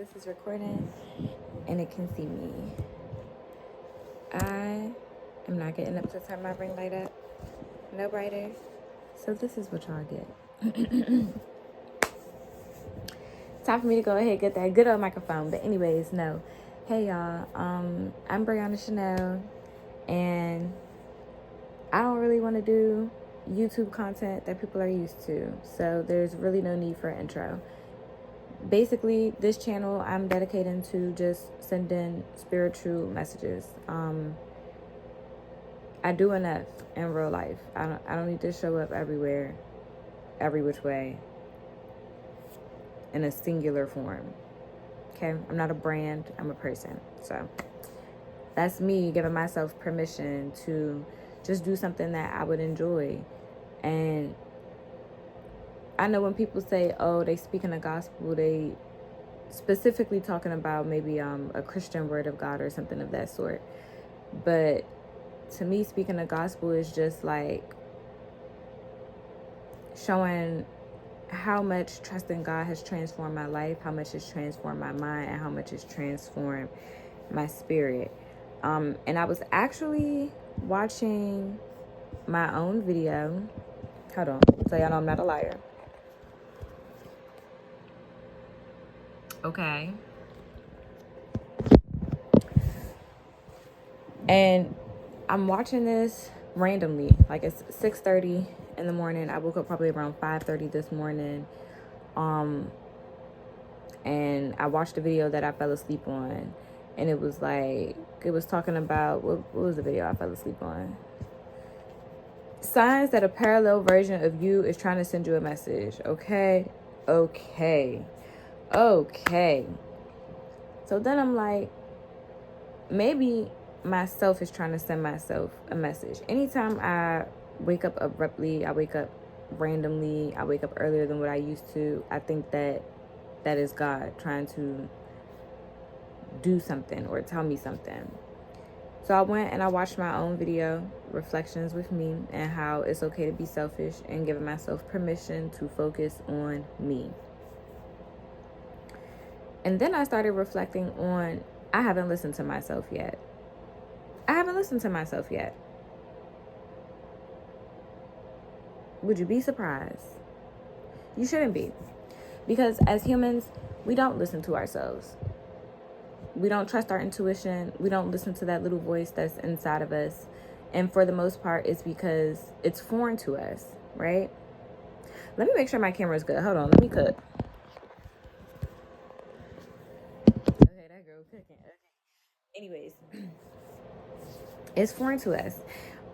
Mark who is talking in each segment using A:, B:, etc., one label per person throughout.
A: this is recording and it can see me. I am not getting up to turn my ring light up no brighter. So this is what y'all get. Time for me to go ahead and get that good old microphone. But anyways, no. Hey y'all, I'm Brianna Chanel, and I don't really want to do YouTube content that people are used to. So there's really no need for an intro. Basically, this channel I'm dedicating to just sending spiritual messages. I do enough in real life. I don't need to show up everywhere, every which way, in a singular form. Okay? I'm not a brand, I'm a person. So that's me giving myself permission to just do something that I would enjoy. And I know when people say, oh, they speak in the gospel, they specifically talking about maybe a Christian word of God or something of that sort. But to me, speaking the gospel is just like showing how much trust in God has transformed my life, how much it's transformed my mind, and how much it's transformed my spirit. And I was actually watching my own video. Hold on, so y'all know I'm not a liar. Okay. And I'm watching this randomly. Like, it's 6:30 in the morning. I woke up probably around 5:30 this morning. And I watched a video that I fell asleep on. And it was talking about, what was the video I fell asleep on? Signs that a parallel version of you is trying to send you a message. Okay. So then I'm like, maybe myself is trying to send myself a message. Anytime I wake up abruptly, I wake up randomly, I wake up earlier than what I used to, I think that is God trying to do something or tell me something. So I went and I watched my own video, Reflections with Me, and how it's okay to be selfish and giving myself permission to focus on me. And then I started reflecting on, I haven't listened to myself yet. Would you be surprised? You shouldn't be. Because as humans, we don't listen to ourselves. We don't trust our intuition. We don't listen to that little voice that's inside of us. And for the most part, it's because it's foreign to us, right? Let me make sure my camera's good. Hold on, let me cook. Okay, that girl cooking. Okay. Anyways, it's foreign to us.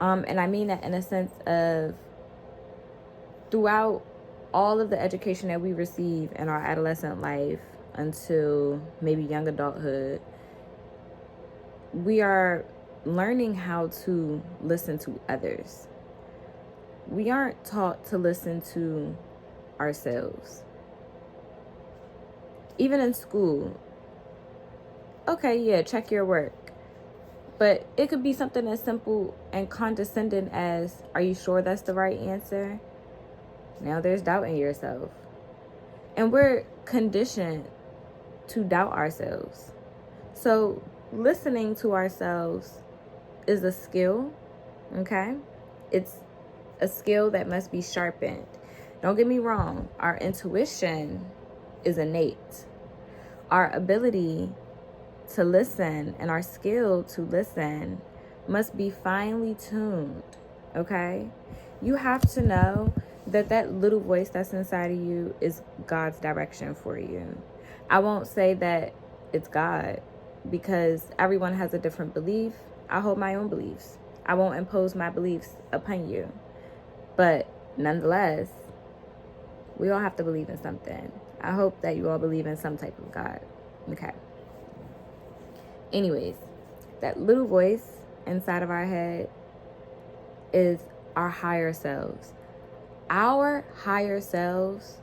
A: And I mean that in a sense of throughout all of the education that we receive in our adolescent life until maybe young adulthood, we are learning how to listen to others. We aren't taught to listen to ourselves. Even in school, okay, yeah, check your work. But it could be something as simple and condescending as, are you sure that's the right answer? Now there's doubt in yourself. And we're conditioned to doubt ourselves. So listening to ourselves is a skill, okay? It's a skill that must be sharpened. Don't get me wrong, our intuition is innate. Our ability to listen and our skill to listen must be finely tuned, okay? You have to know that little voice that's inside of you is God's direction for you. I won't say that it's God because everyone has a different belief. I hold my own beliefs. I won't impose my beliefs upon you. But nonetheless, we all have to believe in something. I hope that you all believe in some type of God. Okay. Anyways, that little voice inside of our head is our higher selves. Our higher selves,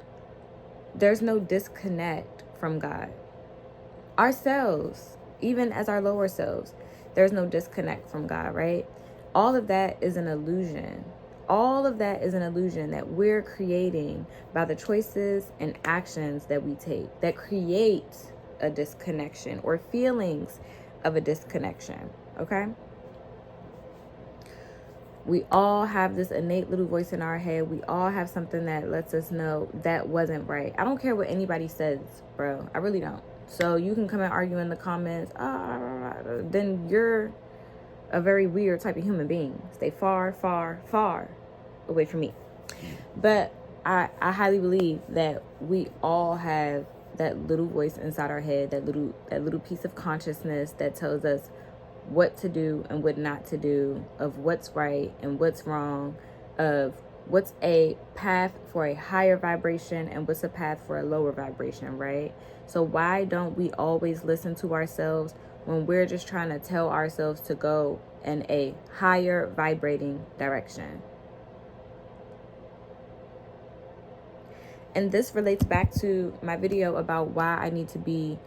A: there's no disconnect from God. Ourselves, even as our lower selves, there's no disconnect from God, right? All of that is an illusion. All of that is an illusion that we're creating by the choices and actions that we take that create a disconnection or feelings of a disconnection, okay? We all have this innate little voice in our head. We all have something that lets us know that wasn't right. I don't care what anybody says, bro. I really don't. So you can come and argue in the comments, then you're a very weird type of human being. Stay far, far, far away from me. But I highly believe that we all have that little voice inside our head, that little piece of consciousness that tells us what to do and what not to do, of what's right and what's wrong, of what's a path for a higher vibration and what's a path for a lower vibration, right? So why don't we always listen to ourselves when we're just trying to tell ourselves to go in a higher vibrating direction? And this relates back to my video about why I need to be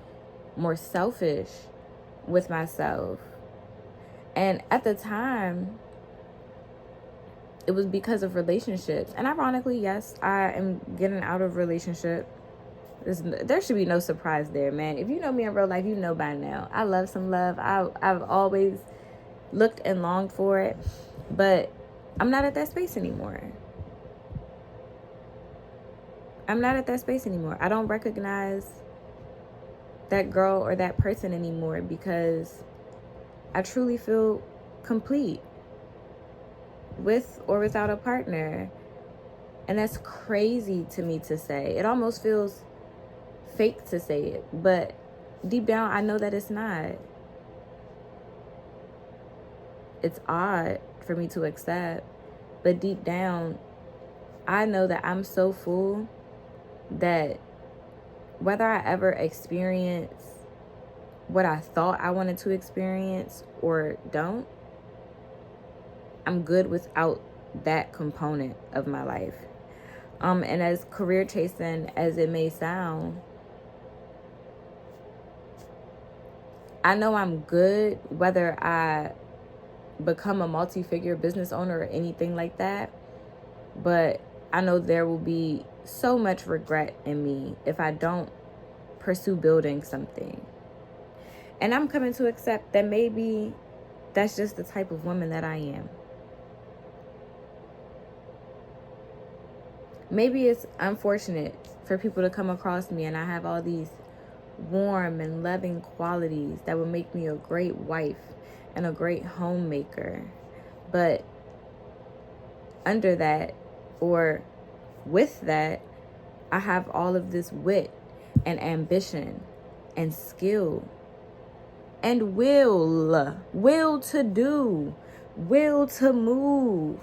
A: more selfish with myself. And at the time, it was because of relationships. And ironically, yes, I am getting out of relationship. There should be no surprise there, man. If you know me in real life, you know by now. I love some love. I've always looked and longed for it. But I'm not at that space anymore. I'm not at that space anymore. I don't recognize that girl or that person anymore because I truly feel complete with or without a partner. And that's crazy to me to say. It almost feels fake to say it, but deep down I know that it's not. It's odd for me to accept, but deep down I know that I'm so full that whether I ever experience what I thought I wanted to experience or don't, I'm good without that component of my life. And as career chasing as it may sound, I know I'm good whether I become a multi-figure business owner or anything like that, but I know there will be so much regret in me if I don't pursue building something. And I'm coming to accept that maybe that's just the type of woman that I am. Maybe it's unfortunate for people to come across me and I have all these warm and loving qualities that would make me a great wife and a great homemaker. But under that, or with that, I have all of this wit and ambition and skill and will to do, will to move.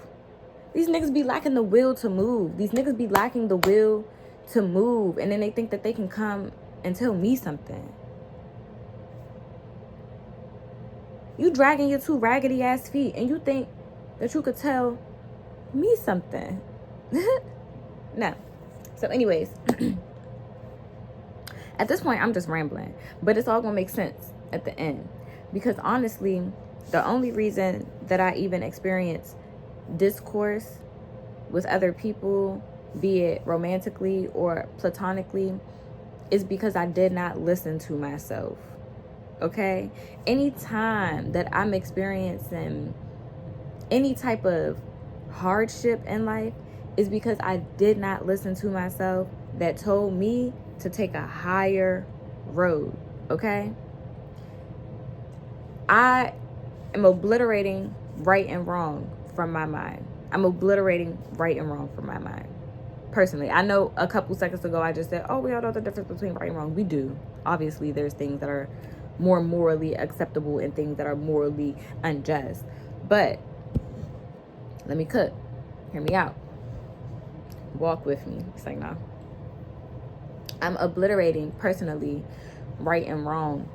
A: These niggas be lacking the will to move. These niggas be lacking the will to move, and then they think that they can come and tell me something. You dragging your two raggedy ass feet and you think that you could tell me something. No. So anyways, at this point I'm just rambling, but it's all gonna make sense at the end, because honestly the only reason that I even experience discourse with other people, be it romantically or platonically, is because I did not listen to myself. Okay? Anytime that I'm experiencing any type of hardship in life is because I did not listen to myself that told me to take a higher road. Okay? I am obliterating right and wrong from my mind. I'm obliterating right and wrong from my mind. Personally, I know a couple seconds ago I just said, oh, we all know the difference between right and wrong. We do. Obviously, there's things that are more morally acceptable and things that are morally unjust. But let me cook. Hear me out. Walk with me. It's like, no. I'm obliterating personally right and wrong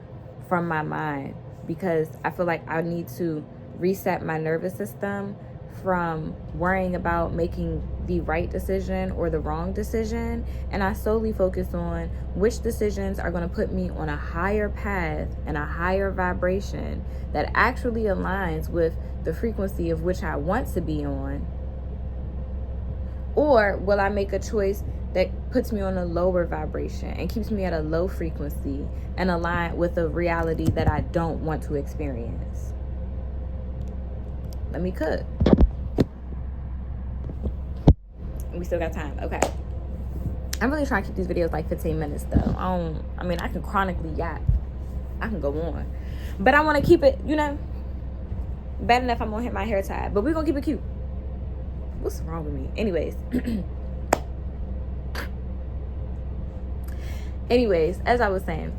A: from my mind because I feel like I need to reset my nervous system from worrying about making the right decision or the wrong decision, and I solely focus on which decisions are going to put me on a higher path and a higher vibration that actually aligns with the frequency of which I want to be on. Or will I make a choice that puts me on a lower vibration and keeps me at a low frequency and aligned with a reality that I don't want to experience. Let me cook. We still got time. Okay. I'm really trying to keep these videos like 15 minutes though. I can chronically yap. I can go on. But I want to keep it, bad enough I'm going to hit my hair tie. But we're going to keep it cute. What's wrong with me? Anyways. As I was saying,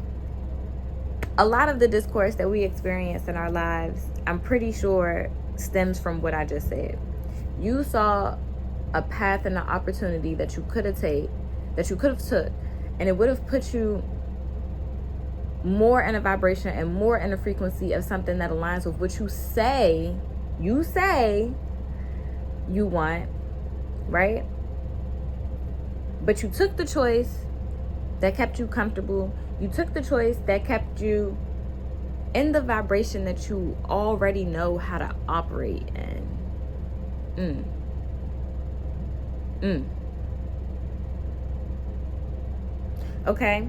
A: a lot of the discourse that we experience in our lives, I'm pretty sure stems from what I just said. You saw a path and an opportunity that you could have took, and it would have put you more in a vibration and more in a frequency of something that aligns with what you say you want, right? But you took the choice that kept you comfortable. You took the choice that kept you in the vibration that you already know how to operate in. Okay?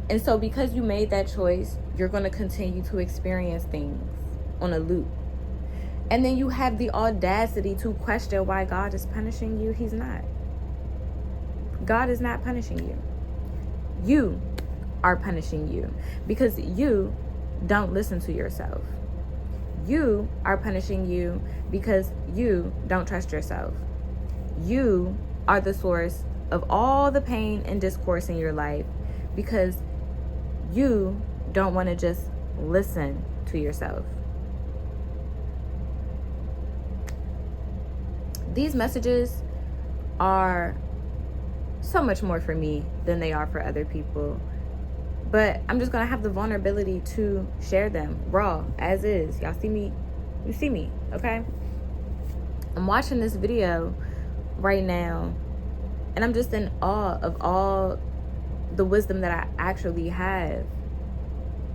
A: And so because you made that choice, you're going to continue to experience things on a loop. And then you have the audacity to question why God is punishing you. He's not. God is not punishing you. You are punishing you because you don't listen to yourself. You are punishing you because you don't trust yourself. You are the source of all the pain and discourse in your life because you don't want to just listen to yourself. These messages are so much more for me than they are for other people. But I'm just going to have the vulnerability to share them raw, as is. Y'all see me? You see me, okay? I'm watching this video right now, and I'm just in awe of all the wisdom that I actually have.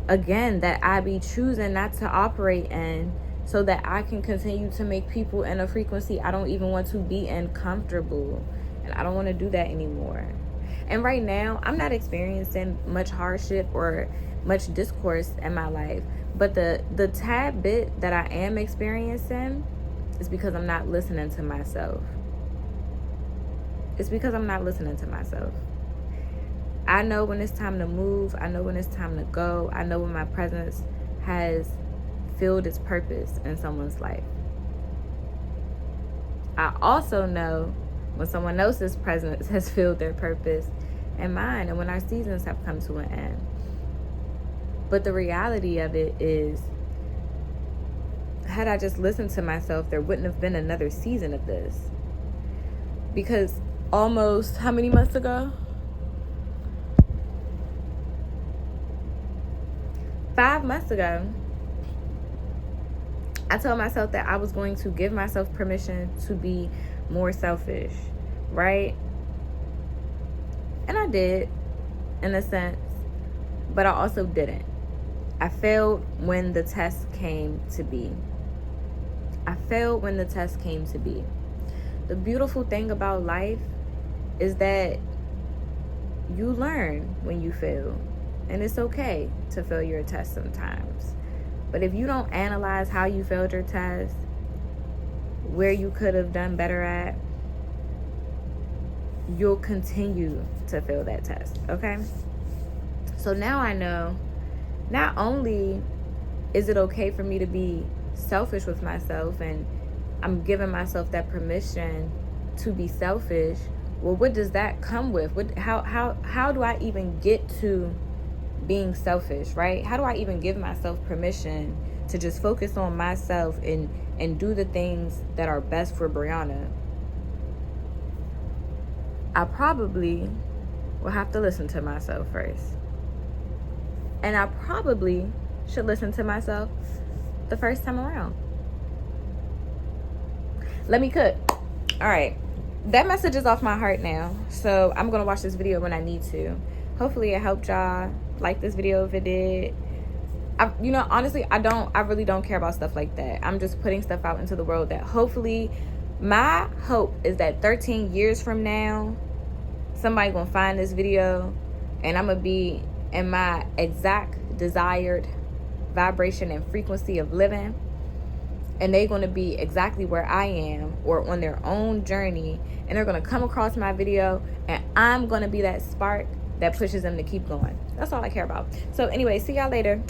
A: Again, that I be choosing not to operate in so that I can continue to make people in a frequency I don't even want to be in comfortable. And I don't want to do that anymore. And right now, I'm not experiencing much hardship or much discourse in my life. But the tad bit that I am experiencing is because I'm not listening to myself. It's because I'm not listening to myself. I know when it's time to move. I know when it's time to go. I know when my presence has filled its purpose in someone's life. I also know when someone else's presence has filled their purpose in mine, and when our seasons have come to an end. But the reality of it is, had I just listened to myself, there wouldn't have been another season of this. Because almost, how many months ago? 5 months ago, I told myself that I was going to give myself permission to be more selfish, right? And I did, in a sense, but I also didn't. I failed when the test came to be. The beautiful thing about life is that you learn when you fail. And it's okay to fail your test sometimes. But if you don't analyze how you failed your test, where you could have done better at, you'll continue to fail that test, okay? So now I know, not only is it okay for me to be selfish with myself, and I'm giving myself that permission to be selfish, well, what does that come with? How do I even get to being selfish, right? How do I even give myself permission to just focus on myself and do the things that are best for Brianna? I probably will have to listen to myself first. And I probably should listen to myself the first time around. Let me cook. All right. That message is off my heart now. So I'm going to watch this video when I need to. Hopefully it helped y'all. Like this video if it did. Honestly, I really don't care about stuff like that. I'm just putting stuff out into the world that hopefully, my hope is that 13 years from now, somebody gonna find this video and I'm gonna be in my exact desired vibration and frequency of living, and they're gonna be exactly where I am or on their own journey, and they're gonna come across my video and I'm gonna be that spark that pushes them to keep going. That's all I care about. So anyway, see y'all later.